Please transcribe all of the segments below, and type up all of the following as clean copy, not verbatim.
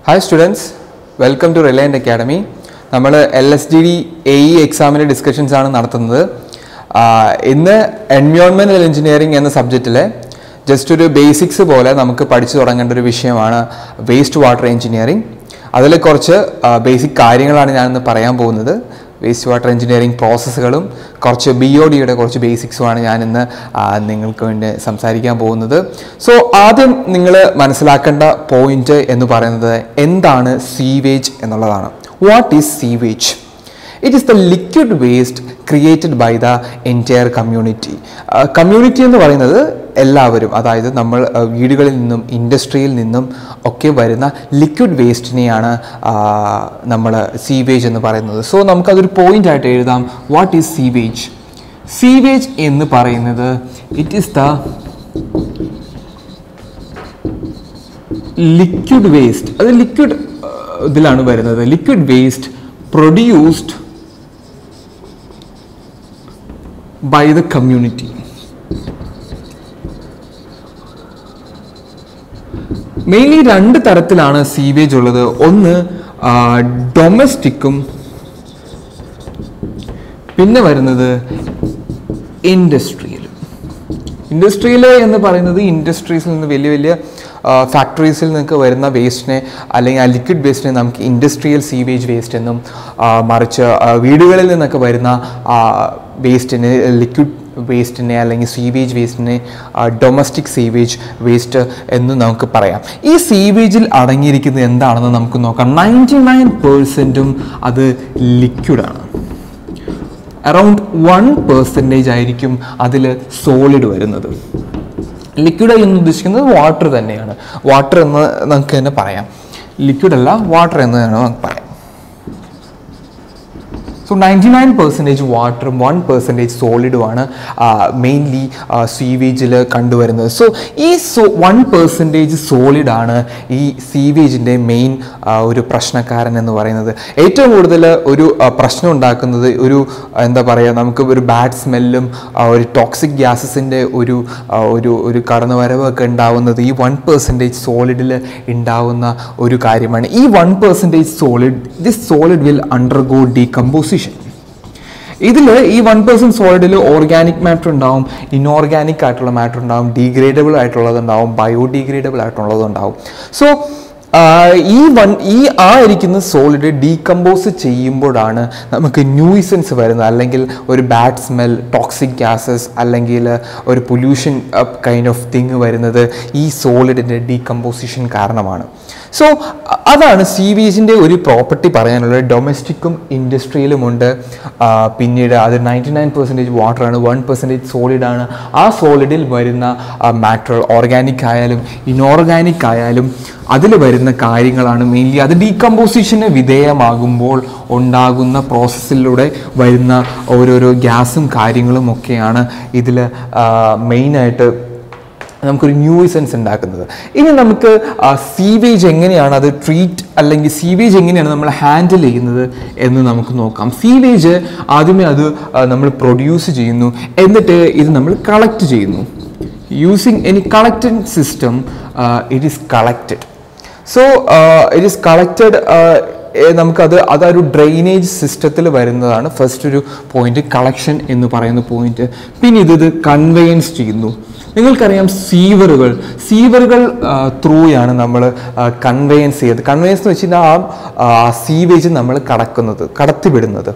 Hi students, welcome to Reliant Academy. നമ്മൾ LSDD AE എക്സാമിൻ്റെ discussions ആണ് നടത്തുന്നത്. ഇന്ന് എൻവയോൺമെൻറ്റൽ എഞ്ചിനീയറിംഗ് എന്ന സബ്ജക്റ്റിലെ ജസ്റ്റ് ഒരു ബേസിക്സ് പോലെ നമുക്ക് പഠിച്ചു തുടങ്ങേണ്ട ഒരു വിഷയമാണ് വേസ്റ്റ് വാട്ടർ എഞ്ചിനീയറിംഗ്. അതിൽ കുറച്ച് ബേസിക് കാര്യങ്ങളാണ് ഞാനിന്ന് പറയാൻ പോകുന്നത്. വേസ്റ്റ് വാട്ടർ എഞ്ചിനീയറിംഗ് പ്രോസസ്സുകളും കുറച്ച് BODയുടെ കുറച്ച് ബേസിക്സുമാണ് ഞാനിന്ന് നിങ്ങൾക്ക് വേണ്ടി സംസാരിക്കാൻ പോകുന്നത്. സോ ആദ്യം നിങ്ങൾ മനസ്സിലാക്കേണ്ട പോയിന്റ് എന്ന് പറയുന്നത് എന്താണ് സീവേജ് എന്നുള്ളതാണ്. What is sewage? It is the liquid waste created by the entire community. Community എന്ന് പറയുന്നത് എല്ലാവരും, അതായത് നമ്മൾ വീടുകളിൽ നിന്നും ഇൻഡസ്ട്രിയിൽ നിന്നും ഒക്കെ വരുന്ന ലിക്വിഡ് വേസ്റ്റിനെയാണ് നമ്മൾ സീവേജ് എന്ന് പറയുന്നത്. സോ നമുക്കതൊരു പോയിന്റ് ആയിട്ട് എഴുതാം. What is sewage? സീവേജ് എന്ന് പറയുന്നത് it is the liquid waste. അത് ലിക്വിഡ് ഇതിലാണ് വരുന്നത്. Liquid waste produced by the community. Mainly രണ്ട് തരത്തിലാണ് സീവേജ് ഉള്ളത്. ഒന്ന് ഡൊമസ്റ്റിക്കും പിന്നെ വരുന്നത് ഇൻഡസ്ട്രിയലും. ഇൻഡസ്ട്രിയൽ എന്ന് പറയുന്നത് ഇൻഡസ്ട്രീസിൽ നിന്ന് വലിയ വലിയ ഫാക്ടറീസിൽ നിന്നൊക്കെ വരുന്ന വേസ്റ്റിനെ അല്ലെങ്കിൽ ആ ലിക്വിഡ് വേസ്റ്റിനെ നമുക്ക് ഇൻഡസ്ട്രിയൽ സീവേജ് വേസ്റ്റ് എന്നും, മറിച്ച് വീടുകളിൽ നിന്നൊക്കെ വരുന്ന വേസ്റ്റിനെ ലിക്വിഡ് വേസ്റ്റിനെ അല്ലെങ്കിൽ സീവേജ് വേസ്റ്റിനെ ഡൊമസ്റ്റിക് സീവേജ് വേസ്റ്റ് എന്ന് നമുക്ക് പറയാം. ഈ സീവേജിൽ അടങ്ങിയിരിക്കുന്നത് എന്താണെന്ന് നമുക്ക് നോക്കാം. 99% അത് ലിക്വിഡാണ്. അറൗണ്ട് 1% ആയിരിക്കും അതിൽ സോളിഡ് വരുന്നത്. ലിക്വിഡ് എന്ന് ഉദ്ദേശിക്കുന്നത് വാട്ടർ തന്നെയാണ്. വാട്ടർ എന്ന് നമുക്ക് തന്നെ പറയാം. ലിക്വിഡ് അല്ല, വാട്ടർ എന്ന് തന്നെ നമുക്ക് പറയാം. സോ 99% വാട്ടറും 1% സോളിഡുമാണ് മെയിൻലി സീവേജിൽ കണ്ടുവരുന്നത്. സോ ഈ 1% സോളിഡാണ് ഈ സീവേജിൻ്റെ മെയിൻ ഒരു പ്രശ്നക്കാരൻ എന്ന് പറയുന്നത്. ഏറ്റവും കൂടുതൽ ഒരു പ്രശ്നം ഉണ്ടാക്കുന്നത് ഒരു എന്താ പറയുക, നമുക്ക് ഒരു ബാഡ് സ്മെല്ലും ഒരു ടോക്സിക് ഗ്യാസസിൻ്റെ ഒരു കടന്നുവരവൊക്കെ ഉണ്ടാവുന്നത് ഈ 1% സോളിഡിൽ ഉണ്ടാവുന്ന ഒരു കാര്യമാണ്. ഈ 1% solid, this solid will undergo decomposition. ഇതിൽ ഈ 1% സോളിഡിൽ ഓർഗാനിക് മാറ്റർ ഉണ്ടാവും, ഇൻഓർഗാനിക് ആയിട്ടുള്ള മാറ്റർ ഉണ്ടാവും, ഡീഗ്രേഡബിൾ ആയിട്ടുള്ളതുണ്ടാവും, ബയോഡീഗ്രേഡബിൾ ആയിട്ടുള്ളതുണ്ടാവും. സോ ഈ ഇരിക്കുന്ന സോളിഡ് ഡീകമ്പോസ് ചെയ്യുമ്പോഴാണ് നമുക്ക് ന്യൂയിസൻസ് വരുന്നത്, അല്ലെങ്കിൽ ഒരു ബാഡ് സ്മെൽ, ടോക്സിക് ഗ്യാസസ് അല്ലെങ്കിൽ ഒരു പൊല്യൂഷൻ കൈൻഡ് ഓഫ് തിങ് വരുന്നത് ഈ സോളിഡിൻ്റെ ഡീകമ്പോസിഷൻ കാരണമാണ്. സോ അതാണ് സീവേജിൻ്റെ ഒരു പ്രോപ്പർട്ടി പറയാനുള്ളത്. ഡൊമസ്റ്റിക്കും ഇൻഡസ്ട്രിയിലുമുണ്ട്. പിന്നീട് അത് 99% വാട്ടറാണ്, 1% സോളിഡാണ്. ആ സോളിഡിൽ വരുന്ന മാറ്റർ ഓർഗാനിക് ആയാലും ഇനോർഗാനിക് ആയാലും അതിൽ വരുന്ന കാര്യങ്ങളാണ് മെയിൻലി അത് ഡീകമ്പോസിഷന് വിധേയമാകുമ്പോൾ ഉണ്ടാകുന്ന പ്രോസസ്സിലൂടെ വരുന്ന ഓരോരോ ഗ്യാസും കാര്യങ്ങളും ഒക്കെയാണ് ഇതിൽ മെയിനായിട്ട് നമുക്കൊരു ന്യൂയിസൻസ് ഉണ്ടാക്കുന്നത്. ഇനി നമുക്ക് സീവേജ് എങ്ങനെയാണ് അത് ട്രീറ്റ്, അല്ലെങ്കിൽ സീവേജ് എങ്ങനെയാണ് നമ്മൾ ഹാൻഡിൽ ചെയ്യുന്നത് എന്ന് നമുക്ക് നോക്കാം. സീവേജ് ആദ്യമേ അത് നമ്മൾ പ്രൊഡ്യൂസ് ചെയ്യുന്നു, എന്നിട്ട് ഇത് നമ്മൾ കളക്ട് ചെയ്യുന്നു. Using any collecting system it is collected. So it is collected. അതൊരു ഡ്രെയിനേജ് സിസ്റ്റത്തിൽ വരുന്നതാണ് ഫസ്റ്റ് ഒരു പോയിന്റ്, കളക്ഷൻ എന്ന് പറയുന്ന പോയിന്റ്. പിന്നെ ഇത് കൺവെയൻസ് ചെയ്യുന്നു. നിങ്ങൾക്കറിയാം സീവറുകൾ ത്രൂയാണ് നമ്മൾ കൺവെയൻസ് ചെയ്ത്. കൺവെയൻസ് എന്ന് വെച്ച് കഴിഞ്ഞാൽ ആ സീവേജ് നമ്മൾ കടത്തിവിടുന്നത്.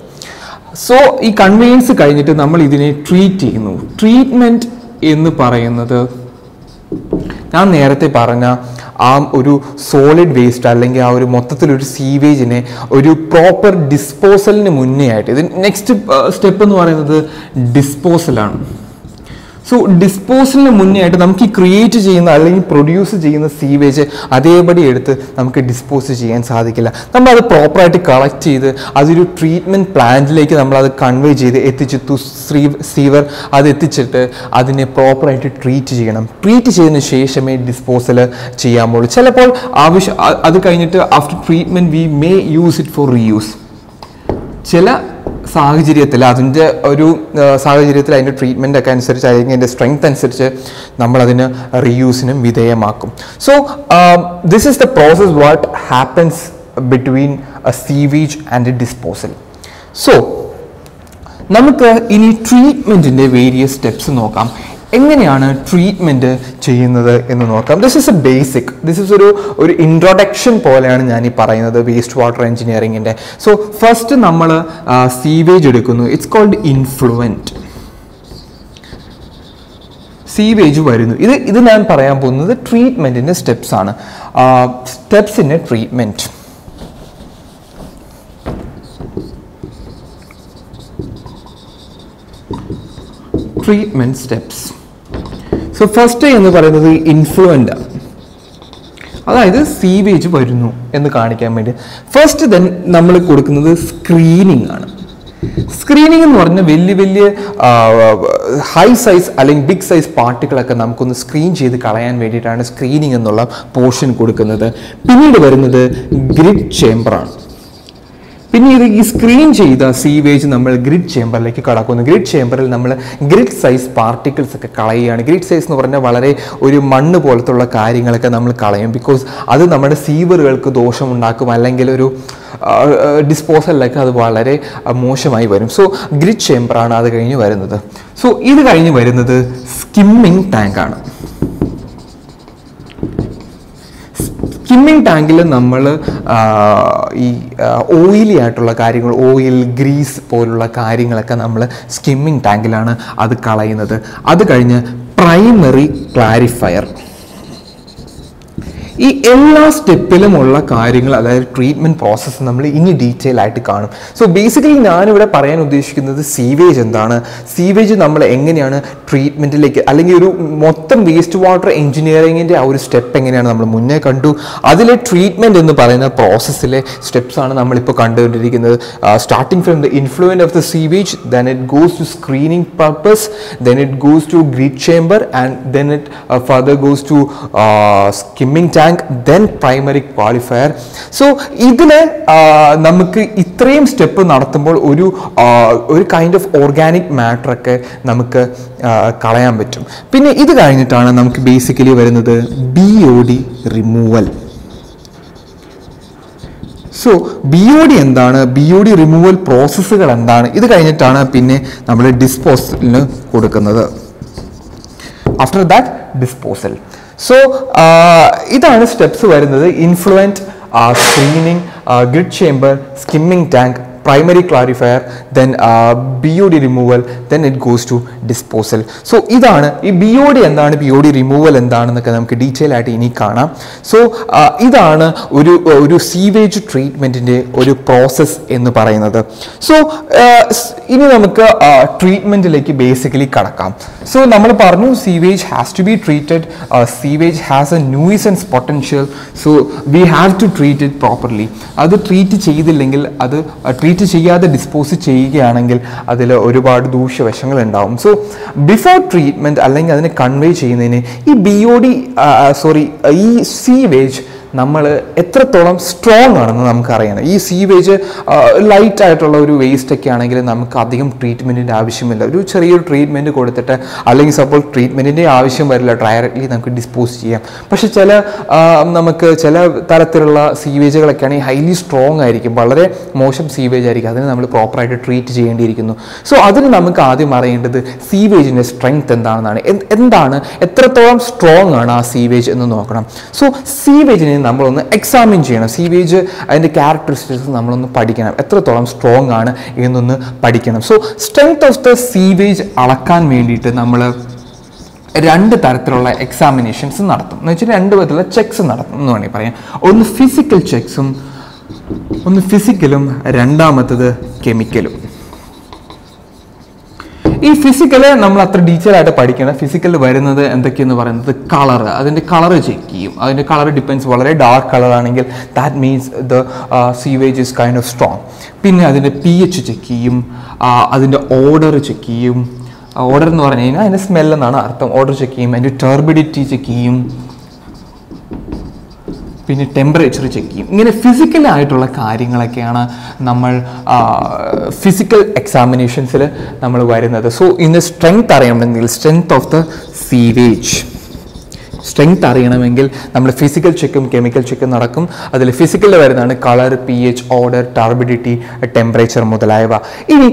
സോ ഈ കൺവെയൻസ് കഴിഞ്ഞിട്ട് നമ്മൾ ഇതിനെ ട്രീറ്റ് ചെയ്യുന്നു. ട്രീറ്റ്മെൻറ്റ് എന്ന് പറയുന്നത് ഞാൻ നേരത്തെ പറഞ്ഞ ആ ഒരു സോളിഡ് വേസ്റ്റ് അല്ലെങ്കിൽ ആ ഒരു മൊത്തത്തിലൊരു സീവേജിനെ ഒരു പ്രോപ്പർ ഡിസ്പോസലിന് മുന്നേ ആയിട്ട്, ഇത് നെക്സ്റ്റ് സ്റ്റെപ്പ് എന്ന് പറയുന്നത് ഡിസ്പോസലാണ്. സോ ഡിസ്പോസലിന് മുന്നേ ആയിട്ട് നമുക്ക് ഈ ക്രിയേറ്റ് ചെയ്യുന്ന അല്ലെങ്കിൽ പ്രൊഡ്യൂസ് ചെയ്യുന്ന സീവേജ് അതേപടി എടുത്ത് നമുക്ക് ഡിസ്പോസ് ചെയ്യാൻ സാധിക്കില്ല. നമ്മളത് പ്രോപ്പറായിട്ട് കളക്ട് ചെയ്ത് അതൊരു ട്രീറ്റ്മെൻറ്റ് പ്ലാന്റിലേക്ക് നമ്മളത് കൺവേ ചെയ്ത് എത്തിച്ചു സീവർ അത് എത്തിച്ചിട്ട് അതിനെ പ്രോപ്പറായിട്ട് ട്രീറ്റ് ചെയ്യണം. ട്രീറ്റ് ചെയ്തതിന് ശേഷമേ ഡിസ്പോസൽ ചെയ്യാൻ പാടുള്ളൂ. ചിലപ്പോൾ അത് കഴിഞ്ഞിട്ട് after treatment we may use it for reuse. ചില സാഹചര്യത്തിൽ അതിൻ്റെ ഒരു സാഹചര്യത്തിൽ അതിൻ്റെ ട്രീറ്റ്മെൻ്റ് ഒക്കെ അനുസരിച്ച് അല്ലെങ്കിൽ അതിൻ്റെ സ്ട്രെങ്ത് അനുസരിച്ച് നമ്മളതിന് റീയൂസിനും വിധേയമാക്കും. So this is the process what happens between a sewage and a disposal. So നമുക്ക് ഇനി ട്രീറ്റ്മെൻറ്റിൻ്റെ വേരിയസ് സ്റ്റെപ്സ് നോക്കാം. എങ്ങനെയാണ് ട്രീറ്റ്മെൻറ്റ് ചെയ്യുന്നത് എന്ന് നോക്കാം. This is a basic, this is ഒരു ഇൻട്രൊഡക്ഷൻ പോലെയാണ് ഞാൻ ഈ പറയുന്നത് വേസ്റ്റ് വാട്ടർ എഞ്ചിനീയറിങ്ങിൻ്റെ. സോ ഫസ്റ്റ് നമ്മൾ സീവേജ് എടുക്കുന്നു. It's called influent. സീവേജ് വരുന്നു. ഇത് ഞാൻ പറയാൻ പോകുന്നത് ട്രീറ്റ്മെൻറ്റിൻ്റെ സ്റ്റെപ്സ് ആണ്. Steps in a treatment. Treatment steps. So first എന്ന് പറയുന്നത് ഇൻഫ്ലുവൻ്റ്, അതായത് സീവേജ് വരുന്നു എന്ന് കാണിക്കാൻ വേണ്ടി. ഫസ്റ്റ് ദെൻ നമ്മൾ കൊടുക്കുന്നത് സ്ക്രീനിങ് ആണ്. സ്ക്രീനിങ് എന്ന് പറഞ്ഞാൽ വലിയ ഹൈ സൈസ് അല്ലെങ്കിൽ ബിഗ് സൈസ് പാർട്ടിക്കിളൊക്കെ നമുക്കൊന്ന് സ്ക്രീൻ ചെയ്ത് കളയാൻ വേണ്ടിയിട്ടാണ് സ്ക്രീനിങ് എന്നുള്ള പോർഷൻ കൊടുക്കുന്നത്. പിന്നീട് വരുന്നത് ഗ്രിഡ് ചേംബറാണ്. പിന്നീട് ഈ സ്ക്രീൻ ചെയ്ത സീവേജ് നമ്മൾ ഗ്രിഡ് ചേംബറിലേക്ക് കടക്കുന്നു. ഗ്രിഡ് ചേംബറിൽ നമ്മൾ ഗ്രിഡ് സൈസ് പാർട്ടിക്കിൾസ് ഒക്കെ കളയുകയാണ്. ഗ്രിഡ് സൈസ് എന്ന് പറഞ്ഞാൽ വളരെ ഒരു മണ്ണ് പോലത്തുള്ള കാര്യങ്ങളൊക്കെ നമ്മൾ കളയും. ബിക്കോസ് അത് നമ്മുടെ സീവറുകൾക്ക് ദോഷമുണ്ടാക്കും, അല്ലെങ്കിൽ ഒരു ഡിസ്പോസലിലൊക്കെ അത് വളരെ മോശമായി വരും. സോ ഗ്രിഡ് ചേംബറാണ് അത് കഴിഞ്ഞ് വരുന്നത്. സോ ഇത് കഴിഞ്ഞ് വരുന്നത് സ്കിമ്മിങ് ടാങ്കാണ്. സ്കിമ്മിങ് ടാങ്കിൽ നമ്മൾ ഈ ഓയിലി ആയിട്ടുള്ള കാര്യങ്ങൾ, ഓയിൽ, ഗ്രീസ് പോലുള്ള കാര്യങ്ങളൊക്കെ നമ്മൾ സ്കിമ്മിങ് ടാങ്കിലാണ് അത് കളയുന്നത്. അത് കഴിഞ്ഞ് പ്രൈമറി ക്ലാരിഫയർ. ഈ എല്ലാ സ്റ്റെപ്പിലുമുള്ള കാര്യങ്ങൾ, അതായത് ട്രീറ്റ്മെൻറ്റ് പ്രോസസ്സ് നമ്മൾ ഇനി ഡീറ്റെയിൽ ആയിട്ട് കാണും. സോ ബേസിക്കലി ഞാനിവിടെ പറയാൻ ഉദ്ദേശിക്കുന്നത് സീവേജ് എന്താണ്, സീവേജ് നമ്മൾ എങ്ങനെയാണ് ട്രീറ്റ്മെൻറ്റിലേക്ക്, അല്ലെങ്കിൽ ഒരു മൊത്തം വേസ്റ്റ് വാട്ടർ എഞ്ചിനീയറിങ്ങിൻ്റെ ആ ഒരു സ്റ്റെപ്പ് എങ്ങനെയാണ് നമ്മൾ മുന്നേ കണ്ടു. അതിലെ ട്രീറ്റ്മെൻറ്റ് എന്ന് പറയുന്ന പ്രോസസ്സിലെ സ്റ്റെപ്സാണ് നമ്മളിപ്പോൾ കണ്ടുകൊണ്ടിരിക്കുന്നത്. Starting from the influence of the sewage, then it goes to screening purpose, then it goes to grit chamber, and then it further goes to skimming tank, then primary qualifier. So ഇതിന് നമുക്ക് ഇത്രയും step നടത്തുമ്പോൾ ഒരു kind of organic matter ഒക്കെ നമുക്ക് കളയാൻ പറ്റും. പിന്നെ ഇത് കഴിഞ്ഞിട്ടാണ് നമുക്ക് ബേസിക്കലി വരുന്നത് BOD റിമൂവൽ. സോ BOD എന്താണ്, BOD റിമൂവൽ പ്രോസസ്സുകൾ എന്താണ്, ഇത് കഴിഞ്ഞിട്ടാണ് പിന്നെ നമ്മൾ ഡിസ്പോസലിന് കൊടുക്കുന്നത്. After that disposal. സോ ഇതാണ് സ്റ്റെപ്സ് വരുന്നത്. Influent, screening, grit chamber, skimming tank, primary clarifier, then BOD removal, then it goes to disposal. So ഇതാണ് ഈ BOD എന്താണ്, BOD റിമൂവൽ എന്താണെന്നൊക്കെ നമുക്ക് ഡീറ്റെയിൽ ആയിട്ട് ഇനി കാണാം. സോ ഇതാണ് ഒരു സീവേജ് ട്രീറ്റ്മെൻറ്റിൻ്റെ ഒരു പ്രോസസ്സ് എന്ന് പറയുന്നത്. സോ ഇനി നമുക്ക് ട്രീറ്റ്മെൻറ്റിലേക്ക് ബേസിക്കലി കടക്കാം. സോ നമ്മൾ പറഞ്ഞു sewage has to be treated, sewage has a nuisance potential, so we have to treat it properly. അത് ട്രീറ്റ് ചെയ്തില്ലെങ്കിൽ, അത് ട്രീറ്റ് ചെയ്യാതെ ഡിസ്പോസ് ചെയ്യുകയാണെങ്കിൽ അതിൽ ഒരുപാട് ദൂഷ്യവശങ്ങൾ ഉണ്ടാവും. സോ ബിഫോർ ട്രീറ്റ്മെൻറ്റ് അല്ലെങ്കിൽ അതിനെ കൺവേ ചെയ്യുന്നതിന് ഈ സീവേജ് നമ്മൾ എത്രത്തോളം സ്ട്രോങ് ആണെന്ന് നമുക്കറിയണം. ഈ സീവേജ് ലൈറ്റ് ആയിട്ടുള്ള ഒരു വേസ്റ്റൊക്കെ ആണെങ്കിൽ നമുക്ക് അധികം ട്രീറ്റ്മെൻറ്റിൻ്റെ ആവശ്യമില്ല. ഒരു ചെറിയൊരു ട്രീറ്റ്മെൻറ്റ് കൊടുത്തിട്ട്, അല്ലെങ്കിൽ സപ്പോസ് ട്രീറ്റ്മെൻറ്റിൻ്റെ ആവശ്യം വരില്ല, ഡയറക്റ്റ്ലി നമുക്ക് ഡിസ്പോസ് ചെയ്യാം. പക്ഷേ നമുക്ക് ചില തരത്തിലുള്ള സീവേജുകളൊക്കെ ആണെങ്കിൽ ഹൈലി സ്ട്രോങ് ആയിരിക്കും, വളരെ മോശം സീവേജ് ആയിരിക്കും. അതിന് നമ്മൾ പ്രോപ്പറായിട്ട് ട്രീറ്റ് ചെയ്യേണ്ടിയിരിക്കുന്നു. സോ അതിന് നമുക്ക് ആദ്യം അറിയേണ്ടത് സീവേജിൻ്റെ സ്ട്രെങ്ത് എന്താണ്, എത്രത്തോളം സ്ട്രോങ് ആണ് ആ സീവേജ് എന്ന് നോക്കണം. സോ സീവേജിനെ നമ്മളൊന്ന് എക്സാമിൻ ചെയ്യണം. സീവേജ് അതിൻ്റെ ക്യാരക്ടറിസ്റ്റിക്സ് നമ്മളൊന്ന് പഠിക്കണം, എത്രത്തോളം സ്ട്രോങ് ആണ് എന്നൊന്ന് പഠിക്കണം. So strength of the sewage അളക്കാൻ വേണ്ടിയിട്ട് നമ്മൾ രണ്ട് തരത്തിലുള്ള എക്സാമിനേഷൻസ് നടത്തും. എന്ന് വെച്ചാൽ രണ്ട് വിധത്തിലുള്ള ചെക്സ് നടത്തും എന്ന് വേണമെങ്കിൽ പറയാം. ഒന്ന് ഫിസിക്കൽ ചെക്സും, ഒന്ന് ഫിസിക്കലും, രണ്ടാമത്തത് കെമിക്കലും. ഈ ഫിസിക്കല് നമ്മൾ അത്ര ഡീറ്റെയിൽ ആയിട്ട് പഠിക്കണം. ഫിസിക്കൽ വരുന്നത് എന്തൊക്കെയെന്ന് പറയുന്നത് കളർ, അതിൻ്റെ കളർ ചെക്ക് ചെയ്യും. അതിൻ്റെ കളർ ഡിപ്പെൻസ്, വളരെ ഡാർക്ക് കളർ ആണെങ്കിൽ that means the sewage is kind of strong. പിന്നെ അതിൻ്റെ pH ചെക്ക് ചെയ്യും, അതിൻ്റെ ഓർഡർ ചെക്ക് ചെയ്യും. ഓർഡർ എന്ന് പറഞ്ഞു കഴിഞ്ഞാൽ അതിൻ്റെ സ്മെല്ലെന്നാണ് അർത്ഥം. ഓർഡർ ചെക്ക് ചെയ്യും, അതിൻ്റെ ടർബിഡിറ്റി ചെക്ക് ചെയ്യും. പിന്നെ ടെമ്പറേച്ചർ ചെക്ക് ചെയ്യും. ഇങ്ങനെ ഫിസിക്കലായിട്ടുള്ള കാര്യങ്ങളൊക്കെയാണ് നമ്മൾ ഫിസിക്കൽ എക്സാമിനേഷൻസിൽ നമ്മൾ വരുന്നത്. സോ ഇന്ന് സ്ട്രെങ്ത് അറിയണമെങ്കിൽ strength of the sewage, strength അറിയണമെങ്കിൽ നമ്മൾ ഫിസിക്കൽ ചെക്കും കെമിക്കൽ ചെക്കും നടക്കും. അതിൽ ഫിസിക്കലിൽ വരുന്നതാണ് colour, pH, order, turbidity, temperature മുതലായവ. ഇനി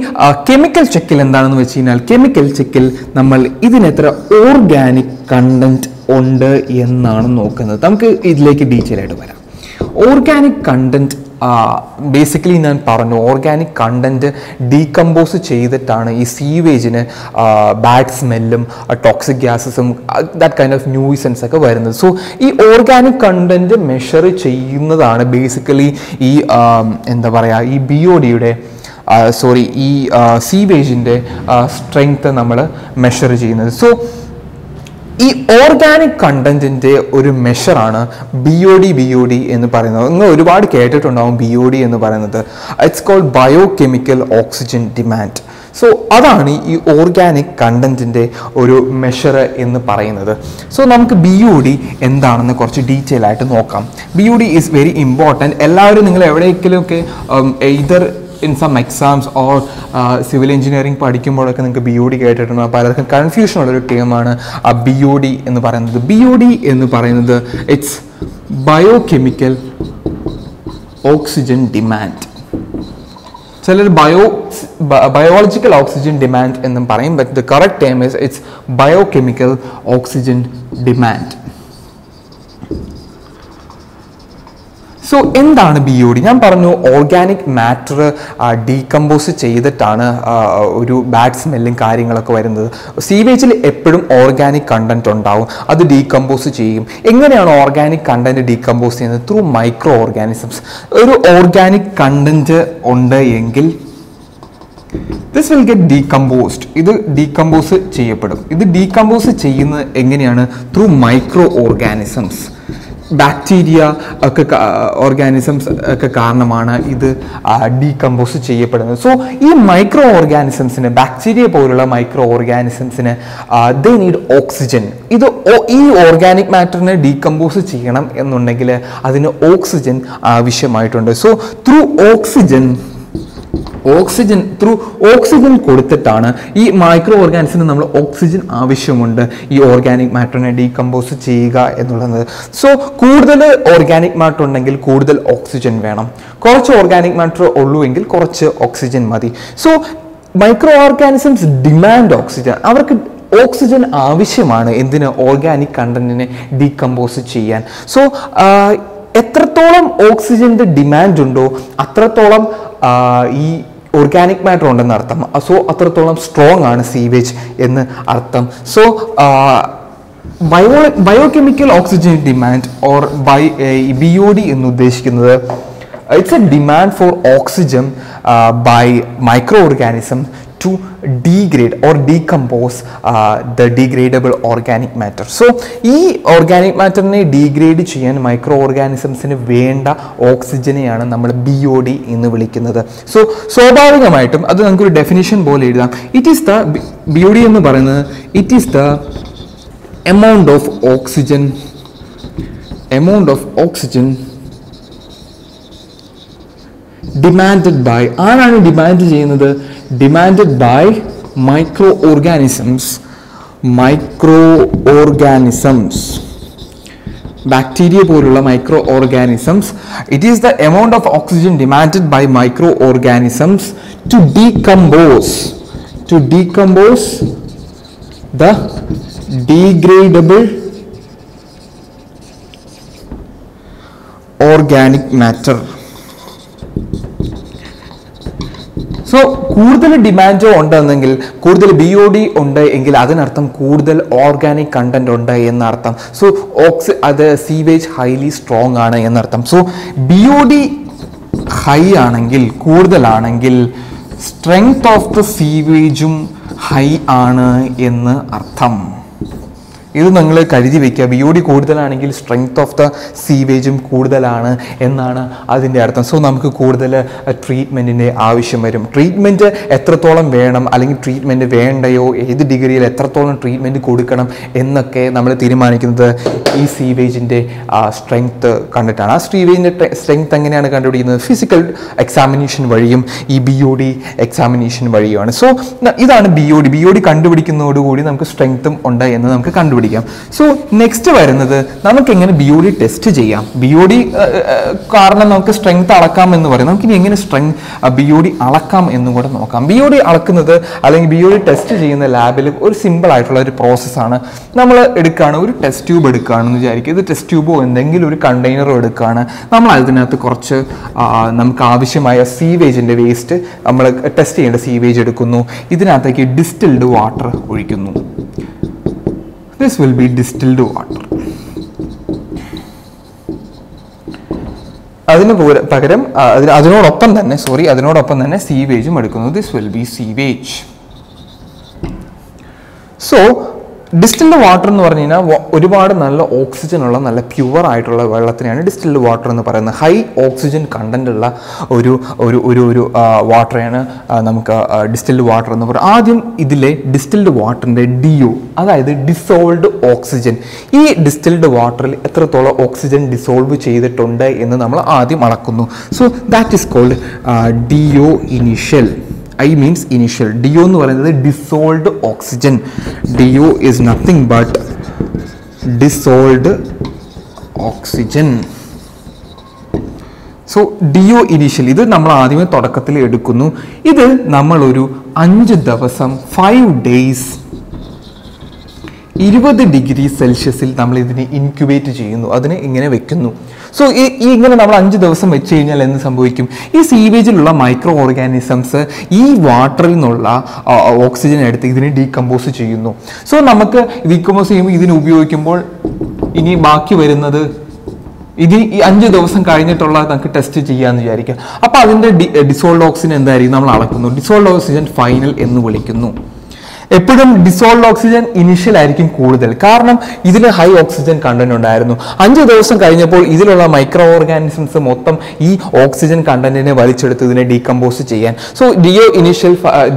കെമിക്കൽ ചെക്കിൽ എന്താണെന്ന് വെച്ച് കഴിഞ്ഞാൽ കെമിക്കൽ ചെക്കിൽ നമ്മൾ ഇതിനെത്ര ഓർഗാനിക് കണ്ടന്റ് ഉണ്ട് എന്നാണ് നോക്കുന്നത്. നമുക്ക് ഇതിലേക്ക് ഡീറ്റെയിൽ ആയിട്ട് വരാം. ഓർഗാനിക് കണ്ടന്റ് ബേസിക്കലി ഞാൻ പറഞ്ഞു, ഓർഗാനിക് കണ്ടന്റ് ഡീകമ്പോസ് ചെയ്തിട്ടാണ് ഈ സീവേജിന് ബാഡ് സ്മെല്ലും ടോക്സിക് ഗ്യാസസും ദാറ്റ് കൈൻഡ് ഓഫ് ന്യൂസൻസ് ഒക്കെ വരുന്നത്. സോ ഈ ഓർഗാനിക് കണ്ടന്റ് മെഷർ ചെയ്യുന്നതാണ് ബേസിക്കലി ഈ എന്താ പറയുക ഈ BODയുടെ ഈ സീവേജിൻ്റെ സ്ട്രെങ്ത് നമ്മൾ മെഷർ ചെയ്യുന്നത്. സോ ഈ ഓർഗാനിക് കണ്ടന്റിൻ്റെ ഒരു മെഷറാണ് BOD എന്ന് പറയുന്നത്. നിങ്ങൾ ഒരുപാട് കേട്ടിട്ടുണ്ടാവും BOD എന്ന് പറയുന്നത്. It's called biochemical oxygen demand. So അതാണ് ഈ ഓർഗാനിക് കണ്ടന്റിൻ്റെ ഒരു മെഷർ എന്ന് പറയുന്നത്. സോ നമുക്ക് BOD എന്താണെന്ന് കുറച്ച് ഡീറ്റെയിൽ ആയിട്ട് നോക്കാം. BOD is very important. എല്ലാവരും നിങ്ങൾ എവിടെയെങ്കിലുമൊക്കെ either in some exams or civil engineering പഠിക്കുമ്പോഴൊക്കെ നിങ്ങൾക്ക് BOD കേട്ടിട്ടുണ്ട്. പലർക്കും കൺഫ്യൂഷൻ ഉള്ളൊരു ടേമാണ് BOD എന്ന് പറയുന്നത്. BOD എന്ന് പറയുന്നത് ഇറ്റ്സ് ബയോകെമിക്കൽ ഓക്സിജൻ ഡിമാൻഡ്. ചിലർ ബയോളജിക്കൽ ഓക്സിജൻ ഡിമാൻഡ് എന്നും പറയും. But the correct term is it's biochemical oxygen demand. So എന്താണ് BOD? ഞാൻ പറഞ്ഞു ഓർഗാനിക് മാറ്റർ ഡീകമ്പോസ് ചെയ്തിട്ടാണ് ഒരു ബാഡ് സ്മെല്ലും കാര്യങ്ങളൊക്കെ വരുന്നത്. സീവേജിൽ എപ്പോഴും ഓർഗാനിക് കണ്ടന്റ് ഉണ്ടാവും, അത് ഡീകമ്പോസ് ചെയ്യും. എങ്ങനെയാണ് ഓർഗാനിക് കണ്ടന്റ് ഡീകമ്പോസ് ചെയ്യുന്നത്? Through micro organisms. ഒരു ഓർഗാനിക് കണ്ടന്റ് ഉണ്ട് എങ്കിൽ ദിസ് വിൽ ഗെറ്റ് ഡീകമ്പോസ്ഡ്. ഇത് ഡീകമ്പോസ് ചെയ്യപ്പെടും. ഇത് ഡീകമ്പോസ് ചെയ്യുന്നത് എങ്ങനെയാണ്? Through micro organisms. ബാക്ടീരിയ ഒക്കെ ഓർഗാനിസംസ് ഒക്കെ കാരണമാണ് ഇത് ഡീകമ്പോസ് ചെയ്യപ്പെടുന്നത്. സോ ഈ മൈക്രോ ഓർഗാനിസംസിന്, ബാക്ടീരിയ പോലുള്ള മൈക്രോ ഓർഗാനിസംസിന് ദേ നീഡ് ഓക്സിജൻ. ഇത് ഈ ഓർഗാനിക് മാറ്ററിനെ ഡീകമ്പോസ് ചെയ്യണം എന്നുണ്ടെങ്കിൽ അതിന് ഓക്സിജൻ ആവശ്യമായിട്ടുണ്ട്. സോ ത്രൂ ഓക്സിജൻ കൊടുത്തിട്ടാണ് ഈ മൈക്രോ ഓർഗാനിസത്തിന് നമ്മൾ ഓക്സിജൻ ആവശ്യമുണ്ട് ഈ ഓർഗാനിക് മാറ്ററിനെ ഡീകമ്പോസ് ചെയ്യുക എന്നുള്ളത്. സോ കൂടുതൽ ഓർഗാനിക് മാറ്റർ ഉണ്ടെങ്കിൽ കൂടുതൽ ഓക്സിജൻ വേണം. കുറച്ച് ഓർഗാനിക് മാറ്റർ ഉള്ളൂ എങ്കിൽ കുറച്ച് ഓക്സിജൻ മതി. So micro organisms demand oxygen. അവർക്ക് ഓക്സിജൻ ആവശ്യമാണ് എന്തിന്? ഓർഗാനിക് കണ്ടന്റിനെ ഡീകമ്പോസ് ചെയ്യാൻ. സോ എത്രത്തോളം ഓക്സിജൻ്റെ ഡിമാൻഡ് ഉണ്ടോ അത്രത്തോളം ഈ ഓർഗാനിക് മാറ്റർ ഉണ്ടെന്ന് അർത്ഥം. സോ അത്രത്തോളം സ്ട്രോങ് ആണ് സീവേജ് എന്ന് അർത്ഥം. So biochemical oxygen demand or BOD എന്ന് ഉദ്ദേശിക്കുന്നത് it's a demand for oxygen by microorganism to degrade or decompose the degradable organic matter. So ഈ ഓർഗാനിക് മാറ്ററിനെ ഡീഗ്രേഡ് ചെയ്യാൻ മൈക്രോ ഓർഗാനിസംസിന് വേണ്ട ഓക്സിജനെയാണ് നമ്മൾ BOD എന്ന് വിളിക്കുന്നത്. സോ സ്വാഭാവികമായിട്ടും അത് നമുക്കൊരു ഡെഫിനിഷൻ പോലെ എഴുതാം. ഇറ്റ് ഈസ് ദ BOD എന്ന് പറയുന്നത് it is the amount of oxygen demanded by, ആരാണ് ഡിമാൻഡ് ചെയ്യുന്നത്? Demanded by micro organisms bacteria പോലുള്ള micro organisms. It is the amount of oxygen demanded by micro organisms to decompose the degradable organic matter. So കൂടുതൽ ഡിമാൻഡോ ഉണ്ടെന്നെങ്കിൽ, കൂടുതൽ BOD ഉണ്ട് എങ്കിൽ അതിനർത്ഥം കൂടുതൽ ഓർഗാനിക് കണ്ടന്റ് ഉണ്ട് എന്നർത്ഥം. സോ അത് സീവേജ് ഹൈലി സ്ട്രോങ് ആണ് എന്നർത്ഥം. സോ BOD ഹൈ ആണെങ്കിൽ, കൂടുതലാണെങ്കിൽ സ്ട്രെങ്ത് ഓഫ് ദ സീവേജും ഹൈ ആണ് എന്ന് അർത്ഥം. ഇത് നിങ്ങൾ കരുതി വയ്ക്കുക. BOD കൂടുതലാണെങ്കിൽ സ്ട്രെങ്ത് ഓഫ് ദ സീവേജും കൂടുതലാണ് എന്നാണ് അതിൻ്റെ അർത്ഥം. സോ നമുക്ക് കൂടുതൽ ട്രീറ്റ്മെൻറ്റിൻ്റെ ആവശ്യം വരും. ട്രീറ്റ്മെൻറ്റ് എത്രത്തോളം വേണം അല്ലെങ്കിൽ ട്രീറ്റ്മെൻറ്റ് വേണ്ടയോ, ഏത് ഡിഗ്രിയിൽ എത്രത്തോളം ട്രീറ്റ്മെൻറ്റ് കൊടുക്കണം എന്നൊക്കെ നമ്മൾ തീരുമാനിക്കുന്നത് ഈ സീവേജിൻ്റെ സ്ട്രെങ്ത് കണ്ടിട്ടാണ്. ആ സീവേജിൻ്റെ സ്ട്രെങ്ത് എങ്ങനെയാണ് കണ്ടുപിടിക്കുന്നത്? ഫിസിക്കൽ എക്സാമിനേഷൻ വഴിയും ഈ BOD എക്സാമിനേഷൻ വഴിയുമാണ്. സോ ഇതാണ് BOD കണ്ടുപിടിക്കുന്നതോടുകൂടി നമുക്ക് സ്ട്രെങ്ത്തും ഉണ്ട് എന്ന് നമുക്ക് കണ്ടുപിടിക്കാം. സോ നെക്സ്റ്റ് വരുന്നത് നമുക്ക് എങ്ങനെ BOD ടെസ്റ്റ് ചെയ്യാം. BOD കാരണം നമുക്ക് സ്ട്രെങ്ത് അളക്കാം എന്ന് പറയും. നമുക്കിനി എങ്ങനെ BOD അളക്കാം എന്നും കൂടെ നോക്കാം. BOD അളക്കുന്നത് അല്ലെങ്കിൽ BOD ടെസ്റ്റ് ചെയ്യുന്ന ലാബിൽ ഒരു സിമ്പിൾ ആയിട്ടുള്ള ഒരു പ്രോസസ്സാണ്. നമ്മൾ എടുക്കുകയാണ്, ഒരു ടെസ്റ്റ് ട്യൂബ് എടുക്കുകയാണെന്ന് വിചാരിക്കുക. ഇത് ടെസ്റ്റ് ട്യൂബോ എന്തെങ്കിലും ഒരു കണ്ടെയ്നറോ എടുക്കുകയാണ്. നമ്മൾ അതിനകത്ത് കുറച്ച് നമുക്ക് ആവശ്യമായ സീവേജിൻ്റെ വേസ്റ്റ്, നമ്മൾ ടെസ്റ്റ് ചെയ്യേണ്ട സീവേജ് എടുക്കുന്നു. ഇതിനകത്തേക്ക് ഡിസ്റ്റിൽഡ് വാട്ടർ ഒഴിക്കുന്നു. This will be distilled water. അതിനോടൊപ്പം തന്നെ സീവേജും എടുക്കുന്നു. This will be sewage. So distilled water എന്ന് പറഞ്ഞു കഴിഞ്ഞാൽ ഒരുപാട് നല്ല ഓക്സിജൻ ഉള്ള നല്ല പ്യുവർ ആയിട്ടുള്ള വെള്ളത്തിനെയാണ് ഡിസ്റ്റിൽഡ് വാട്ടർ എന്ന് പറയുന്നത്. ഹൈ ഓക്സിജൻ കണ്ടന്റ് ഉള്ള ഒരു വാട്ടറാണ് നമുക്ക് ഡിസ്റ്റിൽഡ് വാട്ടർ എന്ന് പറയുന്നത്. ആദ്യം ഇതിലെ ഡിസ്റ്റിൽഡ് വാട്ടറിൻ്റെ DO, അതായത് ഡിസോൾവ്ഡ് ഓക്സിജൻ, ഈ ഡിസ്റ്റിൽഡ് വാട്ടറിൽ എത്രത്തോളം ഓക്സിജൻ ഡിസോൾവ് ചെയ്തിട്ടുണ്ട് എന്ന് നമ്മൾ ആദ്യം അളക്കുന്നു. So that is called DO initial. initial. DO എന്ന് പറയുന്നത് dissolved oxygen. DO is nothing but dissolved oxygen. So DO initial ഇത് നമ്മൾ ആദ്യമേ തുടക്കത്തിൽ എടുക്കുന്നു. ഇത് നമ്മളൊരു 5 ദിവസം 5 days 20 ഡിഗ്രി സെൽഷ്യസിൽ നമ്മൾ ഇതിനെ ഇൻക്യുബേറ്റ് ചെയ്യുന്നു, അതിനെ ഇങ്ങനെ വെക്കുന്നു. സോ ഇങ്ങനെ നമ്മൾ 5 ദിവസം വെച്ച് കഴിഞ്ഞാൽ എന്ത് സംഭവിക്കും? ഈ സീവേജിലുള്ള മൈക്രോ ഓർഗാനിസംസ് ഈ വാട്ടറിൽ നിന്നുള്ള ഓക്സിജൻ എടുത്ത് ഇതിനെ ഡീകമ്പോസ് ചെയ്യുന്നു. സോ നമുക്ക് ഡീകമ്പോസ് ചെയ്യുമ്പോൾ ഇതിനെ ഉപയോഗിക്കുമ്പോൾ ഇനി ബാക്കി വരുന്നത് ഇത് ഈ 5 ദിവസം കഴിഞ്ഞിട്ടുള്ള നമുക്ക് ടെസ്റ്റ് ചെയ്യാമെന്ന് വിചാരിക്കാം. അപ്പോൾ അതിൻ്റെ ഡിസോൾഡ് ഓക്സിജൻ എന്തായിരിക്കും നമ്മൾ അളക്കുന്നു? ഡിസോൾഡ് ഓക്സിജൻ ഫൈനൽ എന്ന് വിളിക്കുന്നു. എപ്പോഴും ഡിസോൾഡ് ഓക്സിജൻ ഇനിഷ്യൽ ആയിരിക്കും കൂടുതൽ, കാരണം ഇതിൽ ഹൈ ഓക്സിജൻ കണ്ടന്റ് ഉണ്ടായിരുന്നു. 5 ദിവസം കഴിഞ്ഞപ്പോൾ ഇതിലുള്ള മൈക്രോ ഓർഗാനിസംസ് മൊത്തം ഈ ഓക്സിജൻ കണ്ടന്റിനെ വലിച്ചെടുത്ത് ഇതിനെ ഡീകമ്പോസ് ചെയ്യാൻ. സോ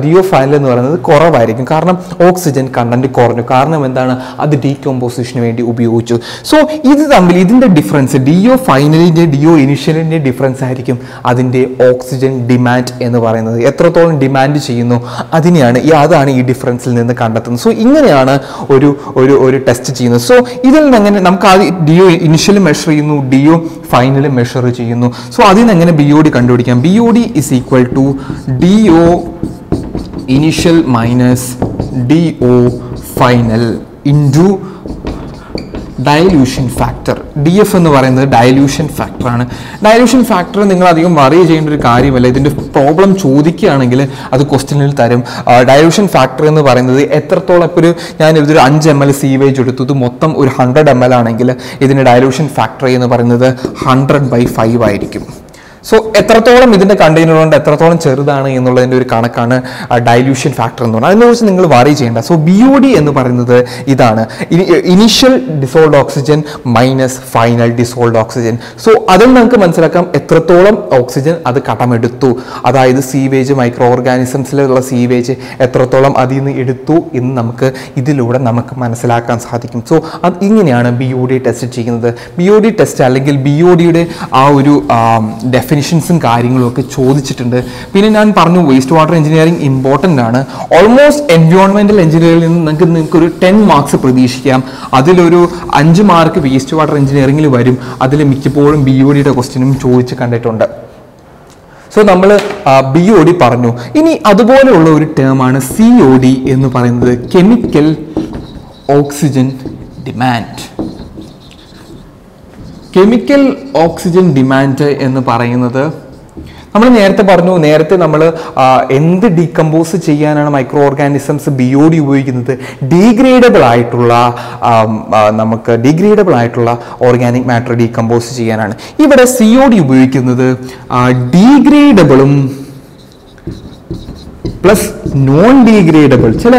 DO ഫൈനൽ എന്ന് പറയുന്നത് കുറവായിരിക്കും, കാരണം ഓക്സിജൻ കണ്ടന്റ് കുറഞ്ഞു. കാരണം എന്താണ്? അത് ഡീകമ്പോസിഷന് വേണ്ടി ഉപയോഗിച്ചു. സോ ഇത് തമ്മിൽ ഇതിന്റെ ഡിഫറൻസ്, DO ഫൈനലിന്റെ DO ഇനിഷ്യലിന്റെ ഡിഫറൻസ് ആയിരിക്കും അതിന്റെ ഓക്സിജൻ ഡിമാൻഡ് എന്ന് പറയുന്നത്. എത്രത്തോളം ഡിമാൻഡ് ചെയ്യുന്നു അതാണ് ഈ ഡിഫറൻസ് നിന്ന് കണ്ടെത്തുന്നത്. സോ ഇങ്ങനെയാണ് ഒരു ടെസ്റ്റ് ചെയ്യുന്നത്. സോ ഇതിൽ നിന്ന് എങ്ങനെ നമുക്ക് ആദ്യം DO ഇനിഷ്യൽ മെഷർ ചെയ്യുന്നു, DO ഫൈനൽ മെഷർ ചെയ്യുന്നു. സോ അതിൽ നിന്ന് എങ്ങനെ BOD കണ്ടുപിടിക്കാം? BOD is equal to DO initial minus DO final into dilution factor. DF എന്ന് പറയുന്നത് ഡയലൂഷൻ ഫാക്ടറാണ്. ഡയലൂഷൻ ഫാക്ടർ നിങ്ങൾ അധികം വറി ചെയ്യേണ്ട ഒരു കാര്യമല്ല. ഇതിൻ്റെ പ്രോബ്ലം ചോദിക്കുകയാണെങ്കിൽ അത് ക്വസ്റ്റ്യനിൽ തരും. ഡയലൂഷൻ ഫാക്ടർ എന്ന് പറയുന്നത് എത്രത്തോളം, ഇപ്പോൾ ഞാൻ ഇതൊരു 5 ml സീവേജ് എടുത്തു, ഇത് മൊത്തം ഒരു 100 ml ആണെങ്കിൽ ഇതിൻ്റെ ഡയലൂഷൻ ഫാക്ടർ എന്ന് പറയുന്നത് 100/5 ആയിരിക്കും. സോ എത്രത്തോളം ഇതിൻ്റെ കണ്ടെയ്നർ കൊണ്ട് എത്രത്തോളം ചെറുതാണ് എന്നുള്ളതിൻ്റെ ഒരു കണക്കാണ് ഡൈല്യൂഷൻ ഫാക്ടർ എന്ന് പറയുന്നത്. അതിനെക്കുറിച്ച് നിങ്ങൾ വറി ചെയ്യേണ്ട. സോ BOD എന്ന് പറയുന്നത് ഇതാണ്, initial dissolved oxygen minus final dissolved oxygen. So അതിൽ നമുക്ക് മനസ്സിലാക്കാം എത്രത്തോളം ഓക്സിജൻ അത് കടമെടുത്തു, അതായത് സീവേജ് മൈക്രോ ഓർഗാനിസംസിലുള്ള സീവേജ് എത്രത്തോളം അതിൽ നിന്ന് എടുത്തു എന്ന് നമുക്ക് ഇതിലൂടെ നമുക്ക് മനസ്സിലാക്കാൻ സാധിക്കും. സോ അത് ഇങ്ങനെയാണ് BOD ടെസ്റ്റ് ചെയ്യുന്നത്. BOD ടെസ്റ്റ് അല്ലെങ്കിൽ BODയുടെ ആ ഒരു ഡെഫിനിഷൻസും കാര്യങ്ങളും ഒക്കെ ചോദിച്ചിട്ടുണ്ട്. പിന്നെ ഞാൻ പറഞ്ഞു വേസ്റ്റ് വാട്ടർ എഞ്ചിനീയറിംഗ് ഇമ്പോർട്ടൻ്റ് ആണ്. ഓൾമോസ്റ്റ് എൻവയോൺമെൻറ്റൽ എഞ്ചിനീയറിംഗിൽ നിന്ന് നിങ്ങൾക്കൊരു 10 മാർക്സ് പ്രതീക്ഷിക്കാം. അതിലൊരു 5 മാർക്ക് വേസ്റ്റ് വാട്ടർ എഞ്ചിനീയറിംഗിൽ വരും. അതിൽ മിക്കപ്പോഴും BODയുടെ ക്വസ്റ്റ്യനും ചോദിച്ച് കണ്ടിട്ടുണ്ട്. സോ നമ്മൾ BOD പറഞ്ഞു. ഇനി അതുപോലെയുള്ള ഒരു ടേമാണ് COD എന്ന് പറയുന്നത്, chemical oxygen demand. Chemical oxygen demand എന്ന് പറയുന്നത് നമ്മൾ നേരത്തെ പറഞ്ഞു, നേരത്തെ നമ്മൾ എന്ത് ഡീകമ്പോസ് ചെയ്യാനാണ് മൈക്രോ ഓർഗാനിസംസ് BOD ഉപയോഗിക്കുന്നത്? ഡീഗ്രേഡബിൾ ആയിട്ടുള്ള ഓർഗാനിക് മാറ്റർ ഡീകമ്പോസ് ചെയ്യാനാണ്. ഇവിടെ COD ഉപയോഗിക്കുന്നത് ഡീഗ്രേഡബിളും പ്ലസ് നോൺ ഡീഗ്രേഡബിൾ ചില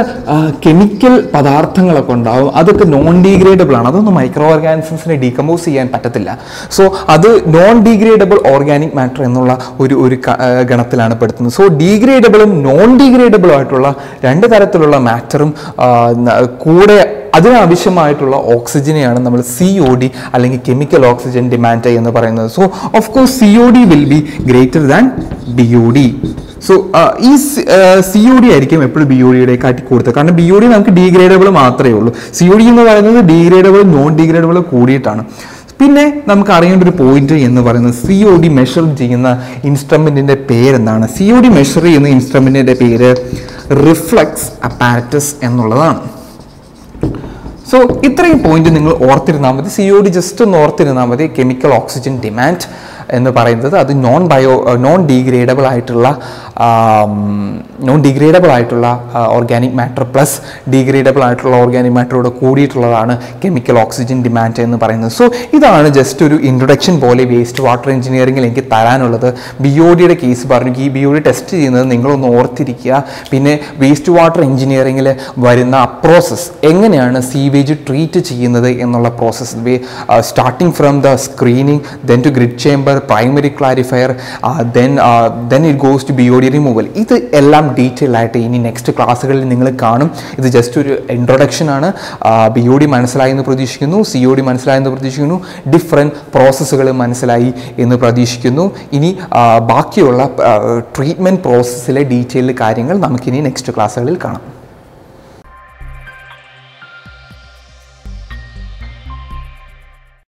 കെമിക്കൽ പദാർത്ഥങ്ങളൊക്കെ ഉണ്ടാവും, അതൊക്കെ നോൺ ഡീഗ്രേഡബിൾ ആണ്, അതൊന്നും മൈക്രോ ഓർഗാനിസംസിനെ ഡീകമ്പോസ് ചെയ്യാൻ പറ്റത്തില്ല. സോ അത് നോൺ ഡീഗ്രേഡബിൾ ഓർഗാനിക് മാറ്റർ എന്നുള്ള ഒരു ഗണത്തിലാണ് പെടുത്തുന്നത്. സോ ഡീഗ്രേഡബിളും നോൺ ഡീഗ്രേഡബിളും ആയിട്ടുള്ള രണ്ട് തരത്തിലുള്ള മാറ്ററും കൂടെ അതിനാവശ്യമായിട്ടുള്ള ഓക്സിജനെയാണ് നമ്മൾ COD അല്ലെങ്കിൽ കെമിക്കൽ ഓക്സിജൻ ഡിമാൻഡ് എന്ന് പറയുന്നത്. So of course COD will be greater than BOD. So ഈ COD ആയിരിക്കും എപ്പോഴും BODയുടെ കാട്ടി കൊടുത്തത്. കാരണം BOD നമുക്ക് ഡീഗ്രേഡബിൾ മാത്രമേ ഉള്ളൂ. COD എന്ന് പറയുന്നത് ഡീഗ്രേഡബിൾ നോൺ ഡീഗ്രേഡബിൾ കൂടിയിട്ടാണ്. പിന്നെ നമുക്ക് അറിയേണ്ട ഒരു പോയിന്റ് എന്ന് പറയുന്നത് COD മെഷർ ചെയ്യുന്ന ഇൻസ്ട്രുമെന്റിന്റെ പേരെന്താണ്? COD മെഷർ ചെയ്യുന്ന ഇൻസ്ട്രുമെന്റിന്റെ പേര് റിഫ്ലക്സ് അപ്പാരറ്റസ് എന്നുള്ളതാണ്. സോ ഇത്രയും പോയിന്റ് നിങ്ങൾ ഓർത്തിരുന്നാൽ മതി. COD ജസ്റ്റ് ഒന്ന് ഓർത്തിരുന്നാൽ മതി. കെമിക്കൽ ഓക്സിജൻ ഡിമാൻഡ് എന്ന് പറയുന്നത് അത് നോൺ ഡീഗ്രേഡബിൾ ആയിട്ടുള്ള ഓർഗാനിക് മാറ്റർ പ്ലസ് ഡീഗ്രേഡബിൾ ആയിട്ടുള്ള ഓർഗാനിക് മാറ്ററോട് കൂടിയിട്ടുള്ളതാണ് കെമിക്കൽ ഓക്സിജൻ ഡിമാൻഡ് എന്ന് പറയുന്നത്. സോ ഇതാണ് ജസ്റ്റ് ഒരു ഇൻട്രൊഡക്ഷൻ പോലെ വേസ്റ്റ് വാട്ടർ എഞ്ചിനീയറിംഗിൽ എനിക്ക് തരാനുള്ളത്. BODയുടെ കേസ് പറഞ്ഞു, ഈ BOD ടെസ്റ്റ് ചെയ്യുന്നത് നിങ്ങളൊന്ന് ഓർത്തിരിക്കുക. പിന്നെ വേസ്റ്റ് വാട്ടർ എഞ്ചിനീയറിംഗിൽ വരുന്ന പ്രോസസ്സ് എങ്ങനെയാണ് സീവേജ് ട്രീറ്റ് ചെയ്യുന്നത് എന്നുള്ള process, starting from the screening, then to grit chamber, primary clarifier, then it goes to BOD removal. ഇത് എല്ലാം ഡീറ്റെയിൽ ആയിട്ട് ഇനി നെക്സ്റ്റ് ക്ലാസ്സുകളിൽ നിങ്ങൾ കാണും. ഇത് ജസ്റ്റ് ഒരു ഇൻട്രൊഡക്ഷൻ ആണ്. BOD മനസ്സിലായി എന്ന് പ്രതീക്ഷിക്കുന്നു, COD മനസ്സിലായി എന്ന് പ്രതീക്ഷിക്കുന്നു, ഡിഫറെൻറ്റ് പ്രോസസ്സുകൾ മനസ്സിലായി എന്ന് പ്രതീക്ഷിക്കുന്നു. ഇനി ബാക്കിയുള്ള ട്രീറ്റ്മെൻറ്റ് പ്രോസസ്സിലെ ഡീറ്റെയിൽ കാര്യങ്ങൾ നമുക്കിനി നെക്സ്റ്റ് ക്ലാസ്സുകളിൽ കാണാം.